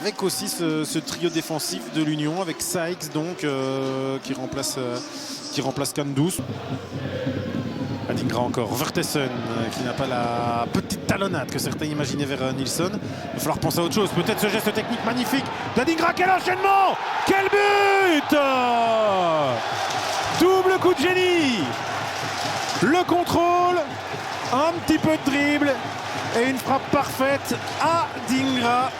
Avec aussi ce trio défensif de l'Union avec Sykes donc qui remplace Kandus. Adingra encore, Vertessen qui n'a pas la petite talonnade que certains imaginaient vers Nilsson. Il va falloir penser à autre chose, peut-être ce geste technique magnifique d'Adingra. Quel enchaînement! Quel but! Double coup de génie! Le contrôle, un petit peu de dribble et une frappe parfaite à Adingra.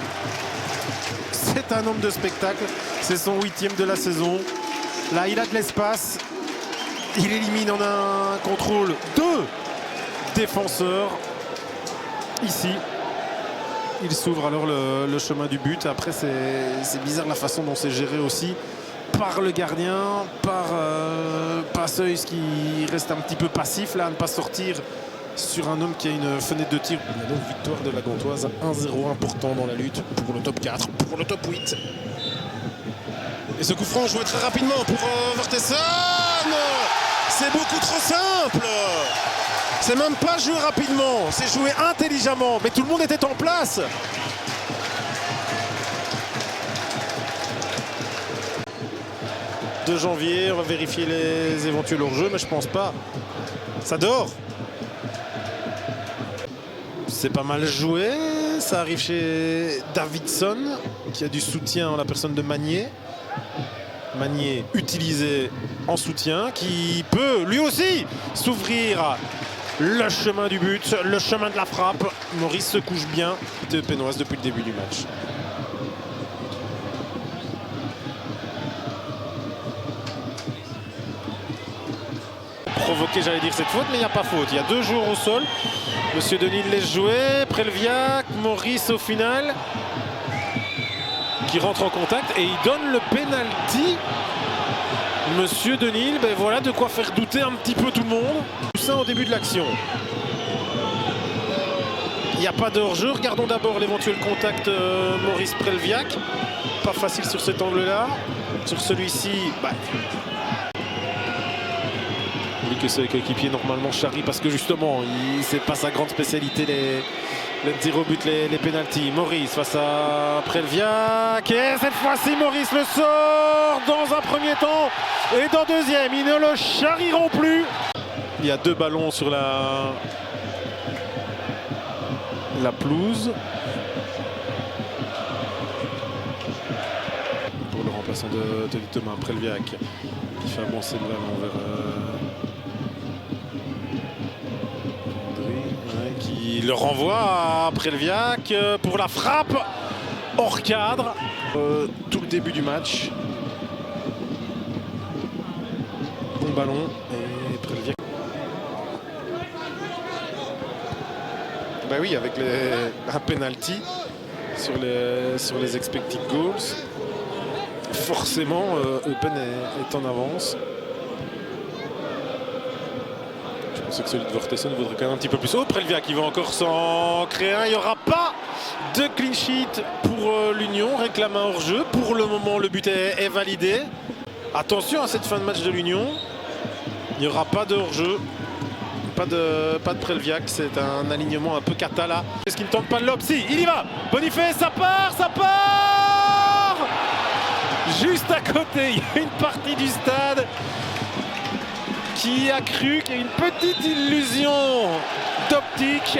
C'est un homme de spectacle, c'est son 8e de la saison. Là, il a de l'espace. Il élimine en un contrôle 2 défenseurs. Ici, il s'ouvre alors le chemin du but. Après, c'est bizarre la façon dont c'est géré aussi par le gardien, par Passeus qui reste un petit peu passif là, à ne pas sortir sur un homme qui a une fenêtre de tir. Il y a donc victoire de la Gantoise 1-0 important dans la lutte pour le top 4, pour le top 8. Et ce coup franc joué très rapidement pour Vertessen. C'est beaucoup trop simple. C'est même pas joué rapidement, c'est joué intelligemment, mais tout le monde était en place. « 2 janvier, on va vérifier les éventuels hors-jeu, mais je pense pas. Ça dort. C'est pas mal joué, ça arrive chez Davidson, qui a du soutien en la personne de Magnier. Magnier utilisé en soutien, qui peut lui aussi s'ouvrir le chemin du but, le chemin de la frappe. Maurice se couche bien de Pénoise depuis le début du match. Provoqué, j'allais dire cette faute, mais il n'y a pas faute. Il y a 2 joueurs au sol. Monsieur Denis laisse jouer, Prelviak, Maurice au final, qui rentre en contact et il donne le penalty. Monsieur Denis, ben voilà de quoi faire douter un petit peu tout le monde. Tout ça au début de l'action. Il n'y a pas de hors-jeu. Regardons d'abord l'éventuel contact Maurice Prelviak. Pas facile sur cet angle-là. Sur celui-ci, bah, il dit que ses coéquipiers normalement charrient parce que justement, c'est pas sa grande spécialité les tirs au but, les pénaltys. Maurice face à Prelviak. Et cette fois-ci, Maurice le sort dans un premier temps. Et dans deuxième, ils ne le charrieront plus. Il y a 2 ballons sur la pelouse. Pour le remplaçant de Thomas, Prelviak qui fait avancer le ballon vers André, qui le renvoie à Prelviak pour la frappe hors cadre. Tout le début du match. Bon ballon et Prelviak. Bah oui, avec un penalty sur les expected goals. Forcément, Eupen est en avance. Je pensais que celui de Vertessen vaudrait quand même un petit peu plus haut. Prelviak qui va encore s'en créer un. Il n'y aura pas de clean sheet pour l'Union. Réclame un hors-jeu. Pour le moment, le but est validé. Attention à cette fin de match de l'Union. Il n'y aura pas de hors-jeu. Pas de Prelviak. C'est un alignement un peu cata là. Est-ce qu'il ne tente pas le lob? Si, il y va. Boniface, ça part. Juste à côté, il y a une partie du stade qui a cru qu'il y a une petite illusion d'optique.